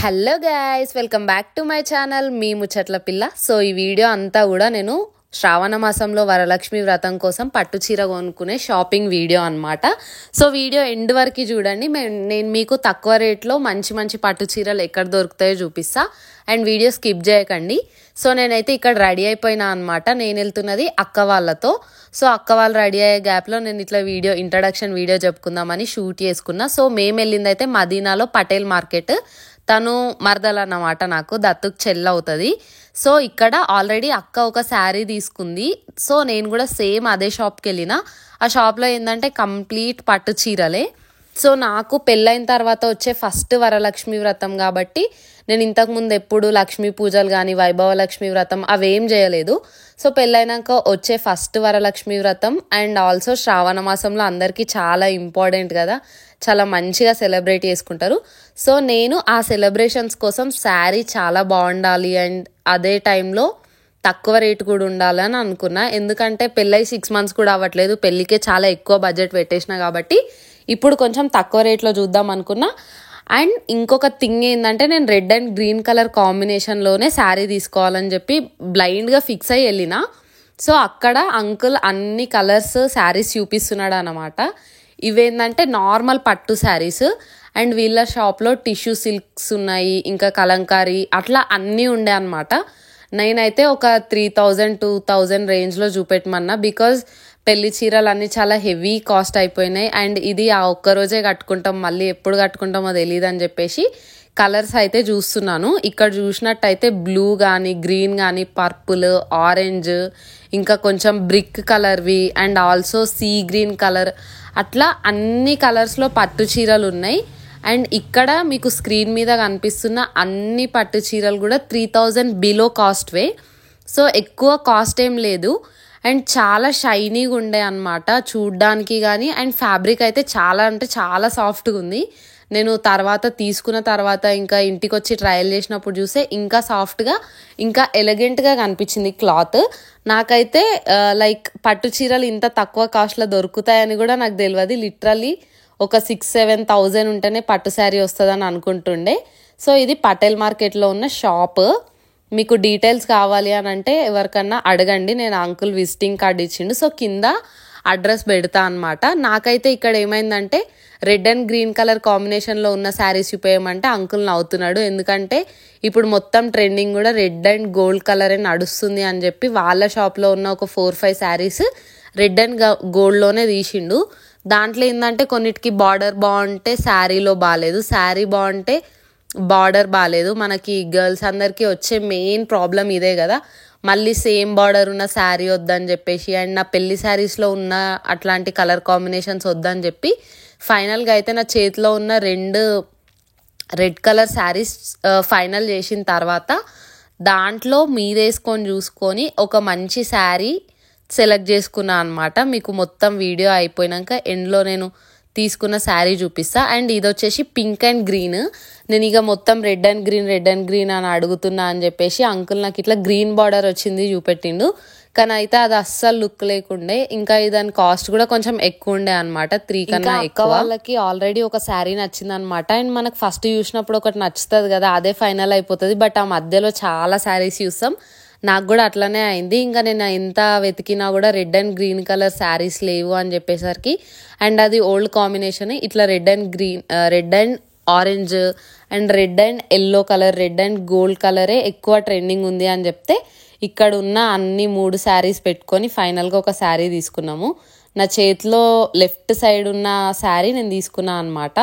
Hello guys, welcome back to my channel మీ ముచ్చట్ల పిల్ల. సో ఈ వీడియో అంతా కూడా నేను శ్రావణ మాసంలో వరలక్ష్మి వ్రతం కోసం పట్టు చీర కొనుక్కునే షాపింగ్ వీడియో అనమాట. సో వీడియో ఎండ్ వరకు చూడండి. నేను మీకు తక్కువ రేట్లో మంచి మంచి పట్టు చీరలు ఎక్కడ దొరుకుతాయో చూపిస్తా. అండ్ వీడియో స్కిప్ చేయకండి. సో నేనైతే ఇక్కడ రెడీ అయిపోయినా అనమాట. నేను వెళ్తున్నది అక్క వాళ్ళతో. సో అక్క వాళ్ళు రెడీ అయ్యే గ్యాప్లో నేను ఇట్లా ఇంట్రడక్షన్ వీడియో చెప్పుకుందామని షూట్ చేసుకున్నా. సో మేము వెళ్ళింది అయితే మదీనాలో పటేల్ మార్కెట్. తను మరదలు అన్నమాట, నాకు దత్తుకు చెల్లి అవుతుంది. సో ఇక్కడ ఆల్రెడీ అక్క ఒక శారీ తీసుకుంది. సో నేను కూడా సేమ్ అదే షాప్కి వెళ్ళిన. ఆ షాప్లో ఏంటంటే కంప్లీట్ పట్టు చీరలే. సో నాకు పెళ్ళైన తర్వాత వచ్చే ఫస్ట్ వరలక్ష్మి వ్రతం కాబట్టి నేను ఇంతకుముందు ఎప్పుడు లక్ష్మీ పూజలు కానీ వైభవ లక్ష్మి వ్రతం అవేం చేయలేదు. సో పెళ్ళైనాక వచ్చే ఫస్ట్ వరలక్ష్మి వ్రతం అండ్ ఆల్సో శ్రావణ మాసంలో అందరికీ చాలా ఇంపార్టెంట్ కదా, చాలా మంచిగా సెలబ్రేట్ చేసుకుంటారు. సో నేను ఆ సెలబ్రేషన్స్ కోసం శారీ చాలా బాగుండాలి అండ్ అదే టైంలో తక్కువ రేటు కూడా ఉండాలని అనుకున్నా. ఎందుకంటే పెళ్ళై 6 months కూడా అవ్వట్లేదు, పెళ్ళికే చాలా ఎక్కువ బడ్జెట్ పెట్టేసిన కాబట్టి ఇప్పుడు కొంచెం తక్కువ రేట్లో చూద్దాం అనుకున్నా. అండ్ ఇంకొక థింగ్ ఏంటంటే నేను రెడ్ అండ్ గ్రీన్ కలర్ కాంబినేషన్లోనే శారీ తీసుకోవాలని చెప్పి బ్లైండ్గా ఫిక్స్ అయ్యి వెళ్ళిన. సో అక్కడ అంకుల్ అన్ని కలర్స్ శారీస్ చూపిస్తున్నాడు అన్నమాట. ఇవేంటంటే నార్మల్ పట్టు శారీస్ అండ్ వీళ్ళ షాప్లో టిష్యూ సిల్క్స్ ఉన్నాయి, ఇంకా కలంకారీ అట్లా అన్నీ ఉండే అనమాట. నేనైతే ఒక 3000 2000 రేంజ్లో చూపెట్టమన్నా. బికాజ్ పెళ్లి చీరలు అన్నీ చాలా హెవీ కాస్ట్ అయిపోయినాయి అండ్ ఇది ఆ ఒక్కరోజే కట్టుకుంటాం, మళ్ళీ ఎప్పుడు కట్టుకుంటామో తెలియదు అని చెప్పేసి కలర్స్ అయితే చూస్తున్నాను. ఇక్కడ చూసినట్టయితే బ్లూ కానీ గ్రీన్ కానీ పర్పుల్ ఆరెంజ్ ఇంకా కొంచెం బ్రిక్ కలర్వి and also sea green colour అట్లా అన్ని కలర్స్లో పట్టు చీరలు ఉన్నాయి. అండ్ ఇక్కడ మీకు స్క్రీన్ మీద కనిపిస్తున్న అన్ని పట్టు చీరలు కూడా 3000 బిలో కాస్ట్వే. సో ఎక్కువ కాస్ట్ ఏం లేదు అండ్ చాలా షైనీగా ఉండే అనమాట చూడ్డానికి కానీ. అండ్ ఫ్యాబ్రిక్ అయితే చాలా అంటే చాలా సాఫ్ట్గా ఉంది. నేను తీసుకున్న తర్వాత ఇంకా ఇంటికి వచ్చి ట్రయల్ చేసినప్పుడు చూస్తే ఇంకా సాఫ్ట్గా ఇంకా ఎలిగెంట్గా కనిపించింది క్లాత్. నాకైతే లైక్ పట్టు చీరలు ఇంత తక్కువ కాస్ట్లో దొరుకుతాయని కూడా నాకు తెలియదు. లిటరల్లీ ఒక 6-7 thousand ఉంటేనే పట్టు శారీ వస్తుందని అనుకుంటుండే. సో ఇది పటేల్ మార్కెట్లో ఉన్న షాప్. మీకు డీటెయిల్స్ కావాలి అని అంటే ఎవరికన్నా అడగండి, నేను అంకుల్ విజిటింగ్ కార్డ్ ఇచ్చిండు. సో కింద అడ్రస్ పెడతా అనమాట. నాకైతే ఇక్కడ ఏమైందంటే రెడ్ అండ్ గ్రీన్ కలర్ కాంబినేషన్లో ఉన్న శారీస్ చూపేయమంటే అంకుల్ నవ్వుతున్నాడు. ఎందుకంటే ఇప్పుడు మొత్తం ట్రెండింగ్ కూడా రెడ్ అండ్ గోల్డ్ కలర్ అని నడుస్తుంది అని చెప్పి వాళ్ళ షాప్లో ఉన్న ఒక 4-5 శారీస్ రెడ్ అండ్ గోల్డ్లోనే తీసిండు. దాంట్లో ఏంటంటే కొన్నిటికి బార్డర్ బాగుంటే శారీలో బాగాలేదు, శారీ బాగుంటే బార్డర్ బాగాలేదు. మనకి గర్ల్స్ అందరికీ వచ్చే మెయిన్ ప్రాబ్లం ఇదే కదా, మళ్ళీ సేమ్ బార్డర్ ఉన్న శారీ వద్దని చెప్పేసి అండ్ నా పెళ్లి శారీస్లో ఉన్న అట్లాంటి కలర్ కాంబినేషన్స్ వద్దని చెప్పి ఫైనల్గా అయితే నా చేతిలో ఉన్న 2 రెడ్ కలర్ శారీస్ ఫైనల్ చేసిన తర్వాత దాంట్లో మీరేసుకొని చూసుకొని ఒక మంచి శారీ సెలెక్ట్ చేసుకున్నా అనమాట. మీకు మొత్తం వీడియో అయిపోయినాక ఎండ్లో నేను తీసుకున్న శారీ చూపిస్తా. అండ్ ఇది వచ్చేసి పింక్ అండ్ గ్రీన్. నేను ఇక మొత్తం రెడ్ అండ్ గ్రీన్ అని అడుగుతున్నా అని చెప్పేసి అంకుల్ నాకు ఇట్లా గ్రీన్ బార్డర్ వచ్చింది చూపెట్టిండు. కానీ అయితే అది అస్సలు లుక్ లేకుండే. ఇంకా దాని కాస్ట్ కూడా కొంచెం ఎక్కువ ఉండే అనమాట, 3 కన్నా ఎక్కువ. వాళ్ళకి ఆల్రెడీ ఒక శారీ నచ్చింది అనమాట. అండ్ మనకు ఫస్ట్ చూసినప్పుడు ఒకటి నచ్చుతుంది కదా, అదే ఫైనల్ అయిపోతుంది. బట్ ఆ మధ్యలో చాలా శారీస్ చూస్తాం, నాకు కూడా అట్లనే అయింది. ఇంకా నేను ఎంత వెతికినా కూడా red and green colour saris లేవు అని చెప్పేసరికి అండ్ అది ఓల్డ్ కాంబినేషన్ ఇట్లా red and orange and red and yellow colour red and gold కలరే ఎక్కువ ట్రెండింగ్ ఉంది అని చెప్తే ఇక్కడ ఉన్న అన్ని 3 శారీస్ పెట్టుకొని ఫైనల్గా ఒక శారీ తీసుకున్నాము. నా చేతిలో లెఫ్ట్ సైడ్ ఉన్న శారీ నేను తీసుకున్నా అనమాట.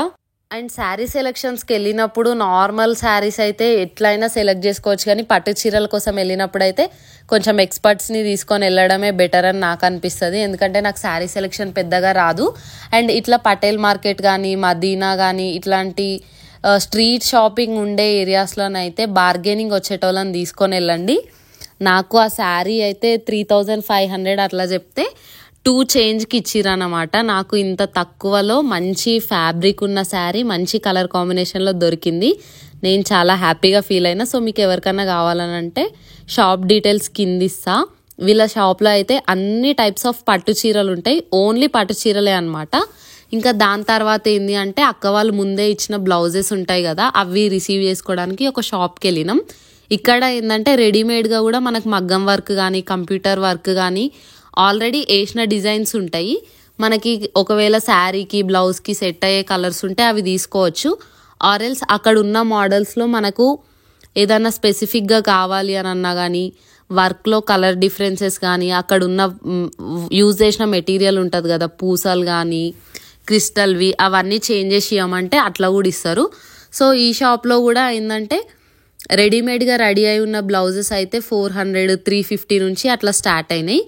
అండ్ శారీ సెలెక్షన్స్కి వెళ్ళినప్పుడు నార్మల్ శారీస్ అయితే ఎట్లయినా సెలెక్ట్ చేసుకోవచ్చు, కానీ పట్టు చీరల కోసం వెళ్ళినప్పుడు అయితే కొంచెం ఎక్స్పర్ట్స్ని తీసుకొని వెళ్ళడమే బెటర్ అని నాకు అనిపిస్తుంది. ఎందుకంటే నాకు శారీ సెలెక్షన్ పెద్దగా రాదు. అండ్ ఇట్లా పటేల్ మార్కెట్ కానీ మదీనా కానీ ఇట్లాంటి స్ట్రీట్ షాపింగ్ ఉండే ఏరియాస్లోనైతే బార్గెనింగ్ వచ్చేటోళ్ళని తీసుకొని వెళ్ళండి. నాకు ఆ శారీ అయితే 3500 అట్లా చెప్తే 2 changeకి ఇచ్చిరన్నమాట. నాకు ఇంత తక్కువలో మంచి ఫ్యాబ్రిక్ ఉన్న శారీ మంచి కలర్ కాంబినేషన్లో దొరికింది. నేను చాలా హ్యాపీగా ఫీల్ అయినా. సో మీకు ఎవరికన్నా కావాలనంటే షాప్ డీటెయిల్స్ కింద ఇస్తా. వీళ్ళ షాప్లో అయితే అన్ని టైప్స్ ఆఫ్ పట్టు చీరలు ఉంటాయి, ఓన్లీ పట్టు చీరలే అనమాట. ఇంకా దాని తర్వాత ఏంది అంటే అక్క వాళ్ళు ముందే ఇచ్చిన బ్లౌజెస్ ఉంటాయి కదా, అవి రిసీవ్ చేసుకోవడానికి ఒక షాప్కి వెళ్ళినాం. ఇక్కడ ఏంటంటే రెడీమేడ్గా కూడా మనకు మగ్గం వర్క్ కానీ కంప్యూటర్ వర్క్ కానీ ఆల్రెడీ వేసిన డిజైన్స్ ఉంటాయి. మనకి ఒకవేళ శారీకి బ్లౌజ్కి సెట్ అయ్యే కలర్స్ ఉంటే అవి తీసుకోవచ్చు. ఆర్ఎల్స్ అక్కడ ఉన్న మోడల్స్లో మనకు ఏదైనా స్పెసిఫిక్గా కావాలి అని అన్నా కానీ, వర్క్లో కలర్ డిఫరెన్సెస్ కానీ, అక్కడ ఉన్న యూజ్ చేసిన మెటీరియల్ ఉంటుంది కదా, పూసలు కానీ క్రిస్టల్వి, అవన్నీ చేంజ్ చేసి ఇవ్వమంటే అట్లా కూడా ఇస్తారు. సో ఈ షాప్లో కూడా ఏంటంటే రెడీమేడ్గా రెడీ అయి ఉన్న బ్లౌజెస్ అయితే 400, 350 నుంచి అట్లా స్టార్ట్ అయినాయి.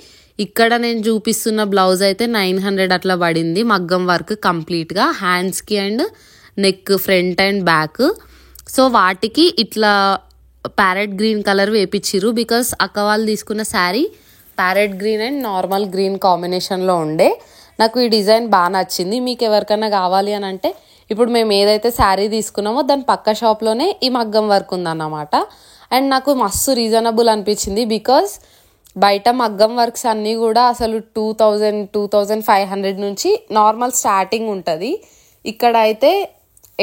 ఇక్కడ నేను చూపిస్తున్న బ్లౌజ్ అయితే 900 అట్లా పడింది. మగ్గం వర్క్ కంప్లీట్గా హ్యాండ్స్కి and neck, front and back. So వాటికి ఇట్లా ప్యారెట్ గ్రీన్ కలర్ వేపించిర్రు. బికాస్ అక్క వాళ్ళు తీసుకున్న sari parrot green and normal green కాంబినేషన్లో ఉండే. నాకు ఈ డిజైన్ బాగా నచ్చింది. మీకు ఎవరికైనా కావాలి అని అంటే ఇప్పుడు మేము ఏదైతే శారీ తీసుకున్నామో దాని పక్క షాప్లోనే ఈ మగ్గం వర్క్ ఉందన్నమాట. అండ్ నాకు మస్తు రీజనబుల్ అనిపించింది. బికాస్ బయట మగ్గం వర్క్స్ అన్నీ కూడా అసలు 2000, 2500 నుంచి నార్మల్ స్టార్టింగ్ ఉంటుంది. ఇక్కడ అయితే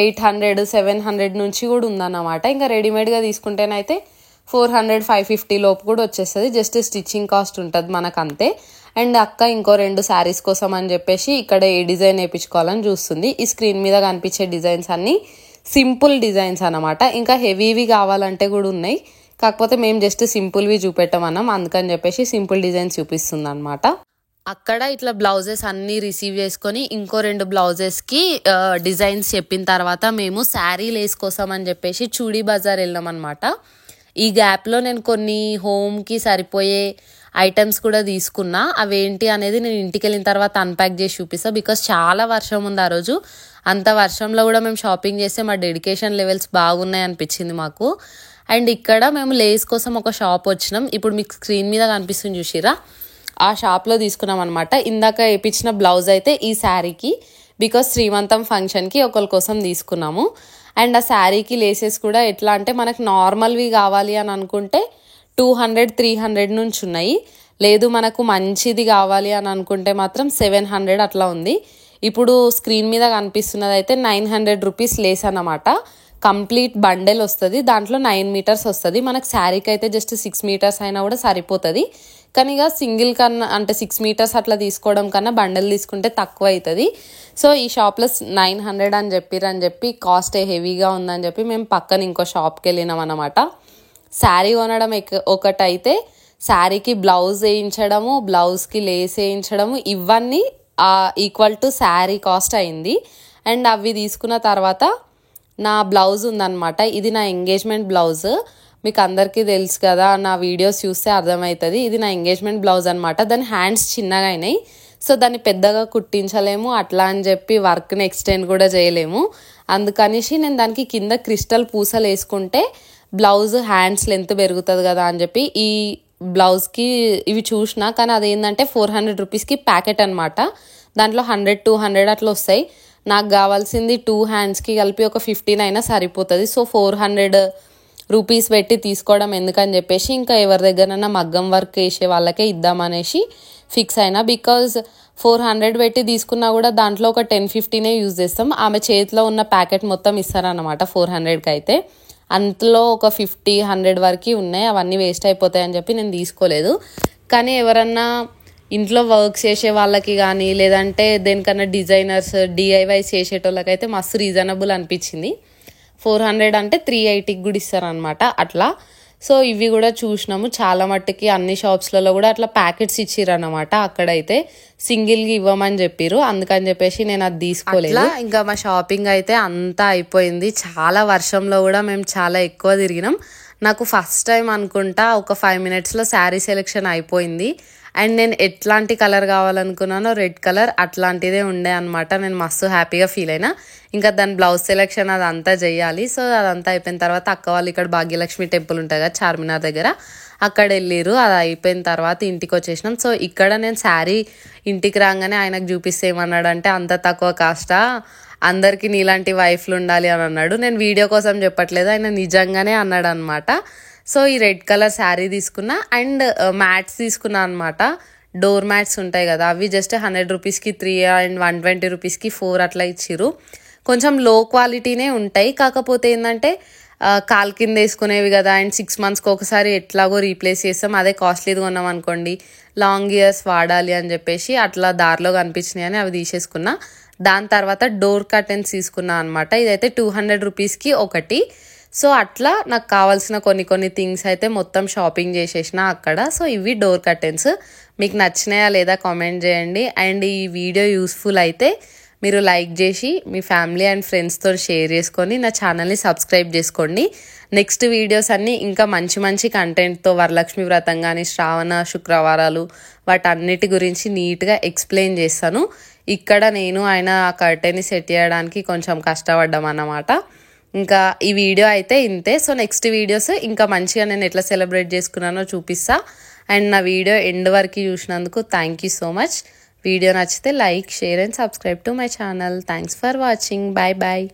800, 700 నుంచి కూడా ఉందన్నమాట. ఇంకా రెడీమేడ్గా తీసుకుంటేనైతే 400, 550 లోపు కూడా వచ్చేస్తుంది. జస్ట్ స్టిచ్చింగ్ కాస్ట్ ఉంటుంది మనకు అంతే. అండ్ అక్క ఇంకో 2 శారీస్ కోసం అని చెప్పేసి ఇక్కడ ఏ డిజైన్ వేయించుకోవాలని చూస్తుంది. ఈ స్క్రీన్ మీద కనిపించే డిజైన్స్ అన్నీ సింపుల్ డిజైన్స్ అన్నమాట. ఇంకా హెవీవి కావాలంటే కూడా ఉన్నాయి, కాకపోతే మేము జస్ట్ సింపుల్వి చూపెట్టమన్నాం, అందుకని చెప్పేసి సింపుల్ డిజైన్స్ చూపిస్తుంది అనమాట. అక్కడ ఇట్లా బ్లౌజెస్ అన్నీ రిసీవ్ చేసుకొని ఇంకో 2 బ్లౌజెస్కి డిజైన్స్ చెప్పిన తర్వాత మేము శారీ లేస్ కోసం అని చెప్పేసి చూడీ బజార్ వెళ్ళాం అనమాట. ఈ గ్యాప్లో నేను కొన్ని హోమ్కి సరిపోయే ఐటమ్స్ కూడా తీసుకున్నా. అవేంటి అనేది నేను ఇంటికి వెళ్ళిన తర్వాత అన్ప్యాక్ చేసి చూపిస్తాను. బికాస్ చాలా వర్షం ఉంది ఆ రోజు. అంత వర్షంలో కూడా మేము షాపింగ్ చేస్తే మా డెడికేషన్ లెవెల్స్ బాగున్నాయి అనిపించింది మాకు. అండ్ ఇక్కడ మేము లేస్ కోసం ఒక షాప్ వచ్చినాం. ఇప్పుడు మీకు స్క్రీన్ మీద కనిపిస్తుంది చూసిరా, ఆ షాప్లో తీసుకున్నాం అనమాట. ఇందాక వేయించిన బ్లౌజ్ అయితే ఈ శారీకి, బికాస్ శ్రీమంతం ఫంక్షన్కి ఒకరి కోసం తీసుకున్నాము. అండ్ ఆ శారీకి లేసెస్ కూడా ఎట్లా అంటే మనకు నార్మల్వి కావాలి అని అనుకుంటే 200, 300 నుంచి ఉన్నాయి. లేదు మనకు మంచిది కావాలి అని అనుకుంటే మాత్రం 700 అట్లా ఉంది. ఇప్పుడు స్క్రీన్ మీద కనిపిస్తున్నది అయితే 900 రూపీస్ లేస్ అన్నమాట. కంప్లీట్ బండెల్ వస్తుంది, దాంట్లో 9 మీటర్స్ వస్తుంది. మనకు శారీకి అయితే జస్ట్ 6 మీటర్స్ అయినా కూడా సరిపోతుంది. కానీ ఇక సింగిల్ కన్నా అంటే 6 మీటర్స్ అట్లా తీసుకోవడం కన్నా బండెల్ తీసుకుంటే తక్కువ అవుతుంది. సో ఈ షాప్లో 900 అని చెప్పి కాస్ట్ హెవీగా ఉందని చెప్పి మేము పక్కన ఇంకో షాప్కి వెళ్ళినాం అన్నమాట. శారీ కొనడం ఒకటైతే శారీకి బ్లౌజ్ వేయించడము, బ్లౌజ్కి లేస్ వేయించడము, ఇవన్నీ ఈక్వల్ టు శారీ కాస్ట్ అయింది. అండ్ అవి తీసుకున్న తర్వాత నా బ్లౌజ్ ఉందన్నమాట. ఇది నా ఎంగేజ్మెంట్ బ్లౌజ్. మీకు అందరికీ తెలుసు కదా, నా వీడియోస్ చూస్తే అర్థమవుతుంది. ఇది నా ఎంగేజ్మెంట్ బ్లౌజ్ అనమాట. దాని హ్యాండ్స్ చిన్నగా అయినాయి, సో దాన్ని పెద్దగా కుట్టించలేము, అట్లా అని చెప్పి వర్క్ని ఎక్స్టెండ్ కూడా చేయలేము. అందుకనేసి నేను దానికి కింద క్రిస్టల్ పూసలు వేసుకుంటే బ్లౌజ్ హ్యాండ్స్ లెంత్ పెరుగుతుంది కదా అని చెప్పి ఈ బ్లౌజ్కి ఇవి చూసినా. కానీ అదేంటంటే 400 రూపీస్కి ప్యాకెట్ అనమాట. దాంట్లో 100, 200 అట్లా వస్తాయి. నాకు కావాల్సింది 2 హ్యాండ్స్కి కలిపి ఒక 15 అయినా సరిపోతుంది. సో 400 రూపీస్ పెట్టి తీసుకోవడం ఎందుకని చెప్పేసి ఇంకా ఎవరి దగ్గరన్నా మగ్గం వర్క్ వేసే వాళ్ళకే ఇద్దామనేసి ఫిక్స్ అయినా. బికాజ్ 400 పెట్టి తీసుకున్నా కూడా దాంట్లో ఒక 10-15 యూజ్ చేస్తాం. ఆమె చేతిలో ఉన్న ప్యాకెట్ మొత్తం ఇస్తారనమాట 400కి అయితే. అంతలో ఒక 50-100 వరకు ఉన్నాయి, అవన్నీ వేస్ట్ అయిపోతాయని చెప్పి నేను తీసుకోలేదు. కానీ ఎవరన్నా ఇంట్లో వర్క్స్ చేసే వాళ్ళకి కానీ లేదంటే దేనికన్నా డిజైనర్స్ డిఐవైస్ చేసేటోళ్ళకైతే మస్తు రీజనబుల్ అనిపించింది. 400 అంటే 380కి కూడా ఇస్తారనమాట అట్లా. సో ఇవి కూడా చూసినాము. చాలా మట్టుకి అన్ని షాప్స్లలో కూడా అట్లా ప్యాకెట్స్ ఇచ్చిరన్నమాట. అక్కడైతే సింగిల్గా ఇవ్వమని చెప్పిర్రు, అందుకని చెప్పేసి నేను అది తీసుకోలేదు. ఇంకా మా షాపింగ్ అయితే అంతా అయిపోయింది. చాలా వర్షంలో కూడా మేము చాలా ఎక్కువ తిరిగినాం. నాకు ఫస్ట్ టైం అనుకుంటా ఒక 5 మినిట్స్లో శారీ సెలెక్షన్ అయిపోయింది. అండ్ నేను ఎట్లాంటి కలర్ కావాలనుకున్నానో రెడ్ కలర్ అట్లాంటిదే ఉండే అనమాట. నేను మస్తు హ్యాపీగా ఫీల్ అయినా. ఇంకా దాని బ్లౌజ్ సెలెక్షన్ అదంతా చేయాలి. సో అదంతా అయిపోయిన తర్వాత అక్క వాళ్ళు ఇక్కడ భాగ్యలక్ష్మి టెంపుల్ ఉంటుంది కదా చార్మినార్ దగ్గర, అక్కడ వెళ్ళిర్రు. అది అయిపోయిన తర్వాత ఇంటికి వచ్చేసినాం. సో ఇక్కడ నేను శారీ ఇంటికి రాగానే ఆయనకు చూపిస్తే ఏమన్నాడంటే అంత తక్కువ కాస్టా, అందరికీ నీలాంటి వైఫ్లు ఉండాలి అని అన్నాడు. నేను వీడియో కోసం చెప్పట్లేదు, ఆయన నిజంగానే అన్నాడు అనమాట. సో ఈ రెడ్ కలర్ శారీ తీసుకున్నా అండ్ మ్యాట్స్ తీసుకున్నా అనమాట. డోర్ మ్యాట్స్ ఉంటాయి కదా, అవి జస్ట్ 100 రూపీస్కి 3 అండ్ 120 రూపీస్కి 4 అట్లా ఇచ్చిర్రు. కొంచెం లో క్వాలిటీనే ఉంటాయి, కాకపోతే ఏంటంటే కాలు కింద వేసుకునేవి కదా, అండ్ 6 మంత్స్కి ఒకసారి ఎట్లాగో రీప్లేస్ చేస్తాం. అదే కాస్ట్లీది కొన్నాం అనుకోండి లాంగ్ ఇయర్స్ వాడాలి అని చెప్పేసి అట్లా దారిలో కనిపించినాయి అని అవి తీసేసుకున్నా. దాని తర్వాత డోర్ కర్టెన్స్ తీసుకున్నా అనమాట. ఇదైతే 200 రూపీస్కి ఒకటి. సో అట్లా నాకు కావాల్సిన కొన్ని థింగ్స్ అయితే మొత్తం షాపింగ్ చేసేసిన అక్కడ. సో ఇవి డోర్ కర్టెన్స్. మీకు నచ్చినాయా లేదా కామెంట్ చేయండి. అండ్ ఈ వీడియో యూస్ఫుల్ అయితే మీరు లైక్ చేసి మీ ఫ్యామిలీ అండ్ ఫ్రెండ్స్తో షేర్ చేసుకొని నా ఛానల్ని సబ్స్క్రైబ్ చేసుకోండి. నెక్స్ట్ వీడియోస్ అన్నీ ఇంకా మంచి కంటెంట్తో వరలక్ష్మి వ్రతం కానీ శ్రావణ శుక్రవారాలు వాటన్నిటి గురించి నీట్గా ఎక్స్ప్లెయిన్ చేస్తాను. ఇక్కడ నేను ఆయన ఆ కర్టెన్ని సెట్ చేయడానికి కొంచెం కష్టపడ్డాం అన్నమాట. ఇంకా ఈ వీడియో అయితే ఇంతే. సో నెక్స్ట్ వీడియోస్ ఇంకా మంచిగా నేను ఎట్లా సెలబ్రేట్ చేసుకున్నానో చూపిస్తా. అండ్ నా వీడియో ఎండ్ వరకు చూసినందుకు thank you so much. Video నచ్చితే like, share and subscribe to my channel. Thanks for watching. Bye bye.